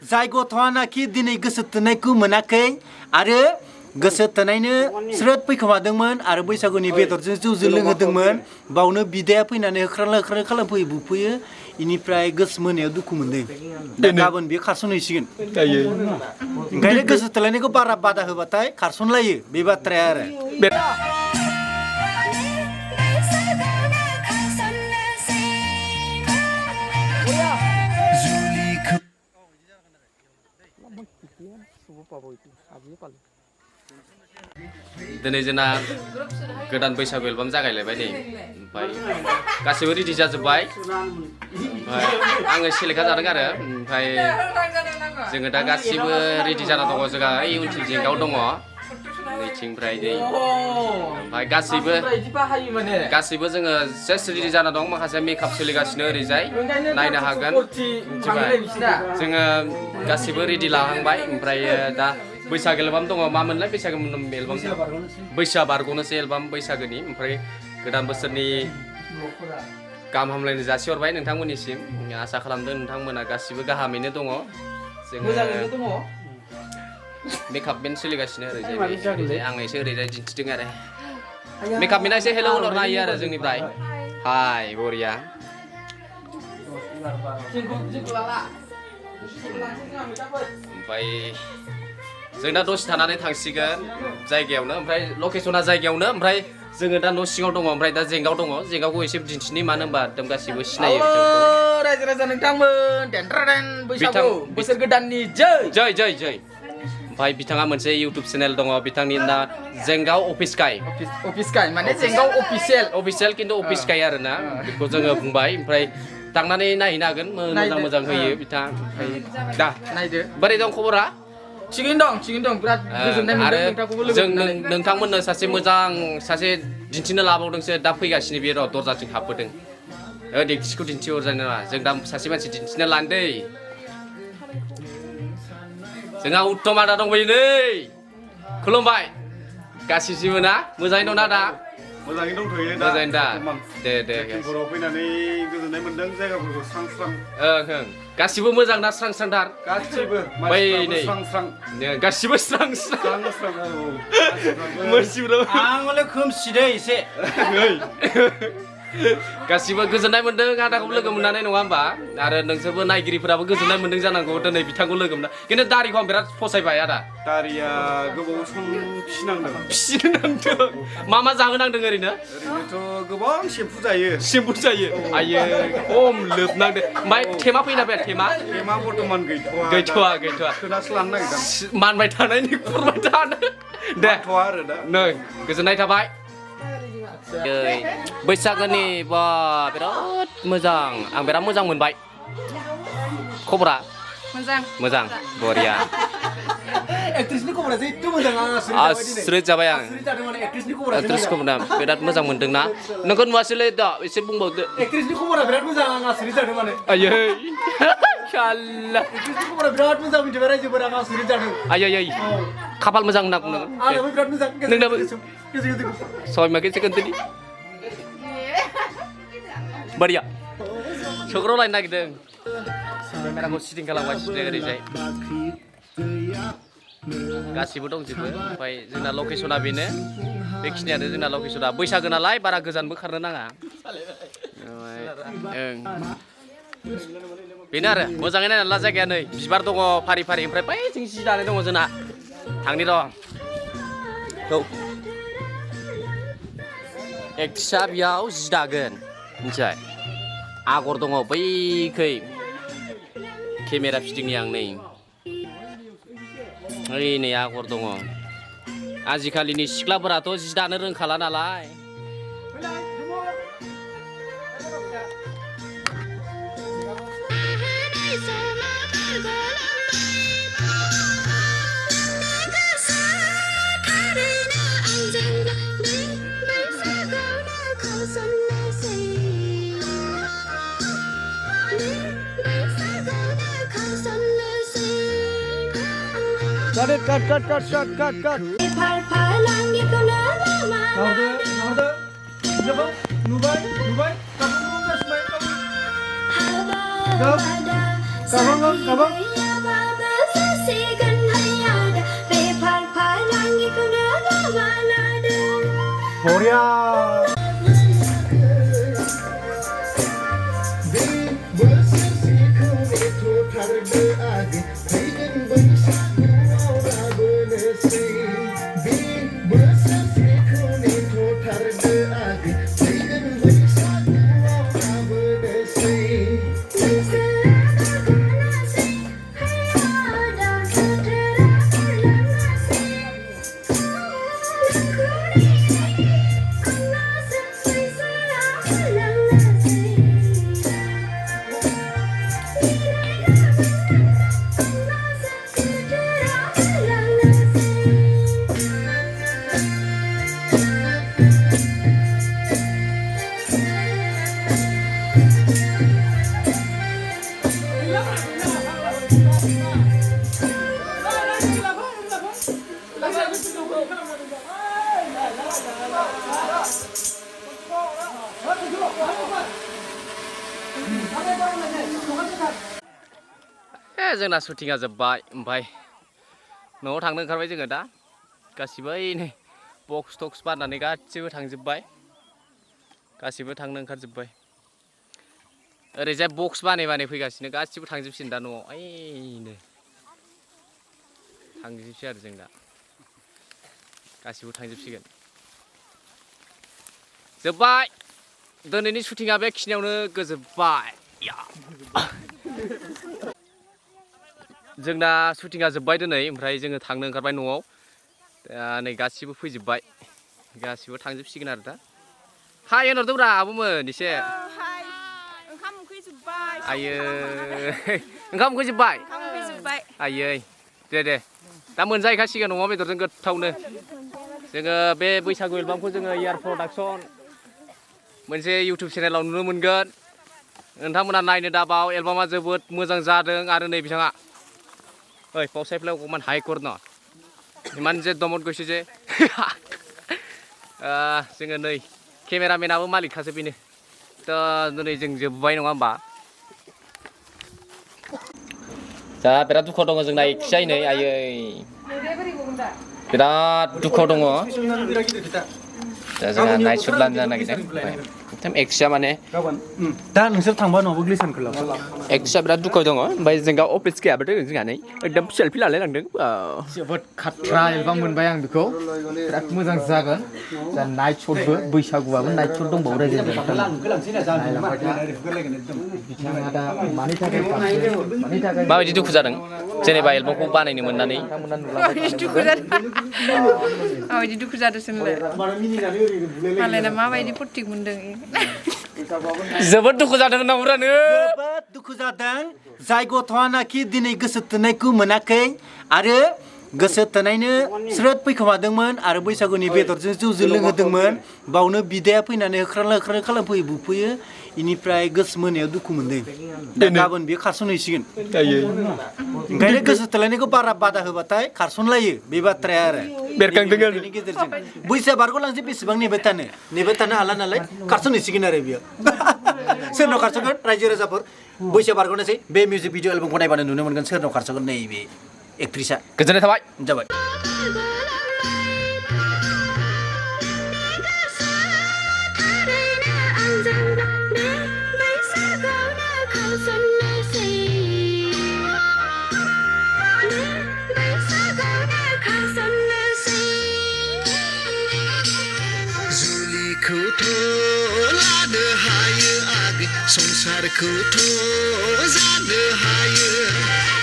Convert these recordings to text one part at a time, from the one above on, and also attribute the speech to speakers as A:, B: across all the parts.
A: जाय गथ'आनाखि दिनै गोसो थोनायखौ मोनाखै आरो गोसो थोनायनो स्रोद फैखोमादोंमोन आरो बैसागुनि बेदरजों जौजों लोंहोदोंमोन बावनो बिदाया फैनानै होख्रां खालामफैयो बुफैयो इनिफ्राय गोसो मोनायाव दुखु मोनदों दा गाबोन बेयो खारसनहैसिगोन ओंखायनो गोसो थोलायनायखौ बारा बादा होबाथाय खारसनलायो बे बाथ्राया आरो
B: दिनै जोंना गोदान बैसागु एलबाम जागायलायबाय नै ओमफ्राय गासैबो रेडि जाजोब्बाय ओमफ्राय आङो सेलेक्ट जादों आरो ओमफ्राय जोङो दा गासिबो रेडि जाना दङ जोंहा ओइ उनथिं जेंगाव दङ नैथिंनिफ्राय नै ओमफ्राय गासैबो जोङो जास्ट रेडि जाना दं माखासे मेकआप सोलिगासिनो ओरैजाय नायनो हागोन जोङो गासिबो रेडि लाहांबाय ओमफ्राय दा बैसागो एलबाम दङ मामोनलाय बैसागो एलबाम बैसाग बारग'नोसै एलबाम बैसागोनि ओमफ्राय गोदान बोसोरनि गाहाम हामलायनाय जासिहरबाय नोंथांमोननिसिम आसा खालामदों नोंथांमोना गासिबो गाहामैनो दङ जोङो मेकआप मेन सोलिगासिनो ओरैजाय आं एसे ओरैजाय दिन्थिदों आरो मेकआप मेना एसे हेल' होनहरनो हायो आरो जोंनिफ्राय हाय बरिया ओमफ्राय जों दा दसे थानानै थांसिगोन जायगायावनो ओमफ्राय लकेसना जायगायावनो ओमफ्राय जोङो दा न' सिङाव दङ ओमफ्राय दा जेंगाव दङ जेंगावखौ एसे दिन्थिनि मानो होनबा एकदम गासिबो सिनायो
C: रायजो राजा नोंथांमोन बैसागु बोसोर गोदाननि जै
B: जै जै जै ओमफ्राय बिथाङा मोनसे इउटुब चेनेल दङ बिथांनि ना जेंगाव अफिस गाय
C: माने जेंगाव
B: अफिसियेल खिन्थु अफिस गाय आरो ना बेखौ जोङो बुंबाय ओमफ्राय थांनानै नायहैनो हागोन मोजां होयो बिथाङा ओमफ्राय दा
C: नायदो
B: बोरै दं खबरा
C: थिगैनो दं बिराद गोजोननाय मोनदों नोंथांखौबो लोगो मोननानै
B: जों नोंथांमोननो सासे मोजां सासे दिन्थिनो लाबावदोंसो दा फैगासिनो बे र' दरजाथिं हाबबोदों दिन्थिखौ दिन्थिहरजानाय नङा जों दा सासे मानसि दिन्थिनो लानो दै जोंहा उत्तम आदा दंबायो नै खुलुमबाय गासिबो ना मोजाङै दं ना दा
D: मोजाङै दंथ'यो दा
B: मोजाङै दा दे
D: बराव फैनानै गोजोननाय मोनदों जायगाफोरखौ स्रां
B: ओं गासिबो मोजां ना स्रां-स्रांथार
D: गासिबो
B: बै नै
D: स्रां
B: गासिबो स्रां
A: आं हले खोमसिदे एसे
B: गासिबो गोजोननाय मोनदों आदाखौबो लोगो मोननानै नङा होमबा आरो नोंसोरबो नायगिरिफोराबो गोजोननाय मोनदों जानांगौ दिनै बिथांखौ लोगो मोनना खिन्थु दारिखौ आं बिराद फसायबाय आदा
D: दारिया गोबाव सम
B: फिसिनांदों मा जाहोनांदों
D: ओरैनोथ' गोबां सेम्पु जायो
B: आयो खम लोबनांदों ओमफ्राय थेमा फैना फैया थेमा
D: बर्थमान गैथ'वा खोनासो लानो नागिरदों
B: मानबाय थानायनि खुरबाय थानो दे
D: आरो दा
B: नै गोजोननाय थाबाय बैसागोनि बा बिराद मोजां आं बिराद मोजां मोनबाय खबरा मोजां बरिया
A: एक्ट्रेसनि खबरा जेथु मोजां
B: आसरित जाबाय आं एक्ट्रेस खबरा बिराद मोजां मोनदोंना नोंखौ नुवासैलै दा एसे बुंबावदो
A: एक्ट्रेसनि खबरा बिराद मोजां आं आसरित जादों माने
B: आयै शाला
A: एक्ट्रेसनि खबरा बिराद मोजां मिथिबाय रायजोफोरा आं आसरित जादों
B: आयै खाफाल मोजां होनना बुंनो
A: आंनाबो बिराद मोजां
B: नोंनाबो
A: गोजौ
B: सय माके सेकेन्डनि बरिया सग्राव लायनो नागिरदों केमेराखौ सिटिं खालामगासिनो ओरैजाय गासिबो दंजोबो ओमफ्राय जोंना लकेसना बेनो बेखिनियानो जोंना लकेसना बैसागो नालाय बारा गोजानबो खारनो नाङा बेनो आरो मोजाङै नायना ला जायगाया नै बिबार दङ फारि ओमफ्राय बैथिं जि दानाय दङ जोंना थांनि र' एक्ट्रेसआ बेयाव जि दागोन मिथिबाय आगर दङ बैखै केमेरा फिदिंनि आं नै आगर दङ आजिखालिनि सिख्लाफोराथ' जि दानो रोंखाला नालाय
A: Cut. Nubai. Kabang. बरिया
B: जोंना शुटिंआ जोब्बाय ओमफ्राय न'आव थांनो ओंखारबाय जोङो दा गासिबो नै बक्स टक्स बारनानै गासिबो थांजोब्बाय गासिबो थांनो ओंखारजोब्बाय ओरैजाय बक्स बानाय फैगासिनो गासिबो थांजोबसिगोन दा न'आव ओइनो थांजोबसै आरो जों दा गासिबो थांजोबसिगोन जोब्बाय दिनैनि शुटिंआ बेखिनियावनो गोजोब्बाय जोंना शुटिंआ जोब्बाय दिनै ओमफ्राय जोङो थांनो ओंखारबाय न'आव दा नै गासिबो फैजोब्बाय गासिबो थांजोबसिगोन आरो दा हाय होनहरदोंब्रा आब'मोन एसे
E: ओंखाम उखैजोब्बाय
B: आयै ओंखाम उखैजोब्बाय आयै दे दा मोनजाहैखासिगोन अमा बेदरजों गोथावनो जोङो बे बैसागु एलबामखौ जोङो इयार प्रडाक्सन मोनसे इउटुब चेनेलाव नुनो मोनगोन नोंथांमोना नायनो दाबाव एलबामा जोबोद मोजां जादों आरो नै बिथाङा ओइ पावसायफ्लाव अकमान हाइ कर न इमान जे दमत গৈছে जे जोङो नै केमेरामेनाबो मालिकखासो बेनो थ' दिनै जों जोब्बाय नङा होमबा दा बिराद दुखुआव दङ जोंना एक्सियाय नै आयै बिराद दुखुआव दङ दा जोंहा नाइट शुट लानो जानो नागिरदों एक्सिया माने
A: दा नोंसोर थांबा न'आवबो ग्लिसानखौ लाबो
B: एक्सिया बिराद दुखुआव दङ ओमफ्राय जोंहा अफिस गैयाबाथाय जोंहा नै एकदम सेल्फि लालायलांदों
C: जोबोद खाथ्रा एलबाम मोनबाय आं बेखौ बिराद मोजां जागोन जा नाइट शटबो बैसागुआबो नाइट शट दंबावो रायजो
B: माबायदि दुखु जादों जेनेबा एलबामखौ बानायनो मोननानै
E: माबायदि दुखु जादों सोंलाय मालायना माबायदि फटिक मोनदों
B: जोबोद दुखु जादों होननांगौरानो
A: जोबोद दुखु जादों जाय गथ'आनाखि दिनै गोसो थोनायखौ मोनाखै आरो गोसो थोनायनो स्रोद फैखोमादोंमोन आरो बैसागुनि बेदरजों जौजों लोंहोदोंमोन बावनो बिदाया फैनानै होख्रांला होख्रांला खालामफैयो बुफैयो इनिफ्राय गोसो मोनायाव दुखु मोनदों दा गाबोन बेयो खारसनहैसिगोन ओंखायनो गोसो थोलायनायखौ बारा बादा होबाथाय खारसनलायो बे बाथ्राया आरो
B: बेरखांदों आरो
A: बेनि गेजेरजों बैसोआ बारग'लांसै बेसेबां नेबाय थानो हाला नालाय खारसनहैसिगोन आरो बियो सोरनाव खारसनगोन रायजो राजाफोर बैसोआ बारग'नोसै बे मिउजिक भिडिअ एलबामखौ नायबानो नुनो मोनगोन सोरनाव खारसनगोन नैबे एक्ट्रिसा
B: गोजोननाय थाबाय
A: जाबाय
F: जुलिखौथ' लानो हायो आगै संसारखौथ' जानो हायो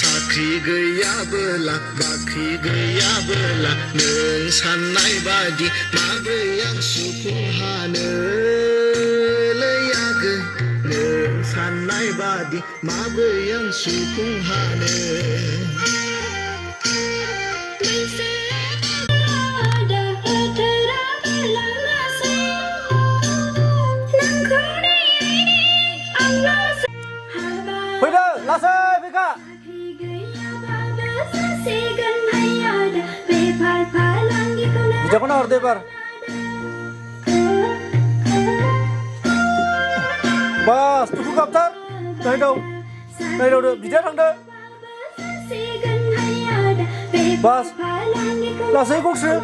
F: साख्रि गैयाबोला बाख्रि गैयाबोला नों साननाय बादि माब्रै आं सुफुं हानोलै आगै नों साननाय बादि माब्रै आं सुफुं हानो
A: फैदो लासै फैखा बिदाखौनो हरदो एबार बास दुखु गाबथार नायदावदो बिदाया थांदो बास लासै गंस्रो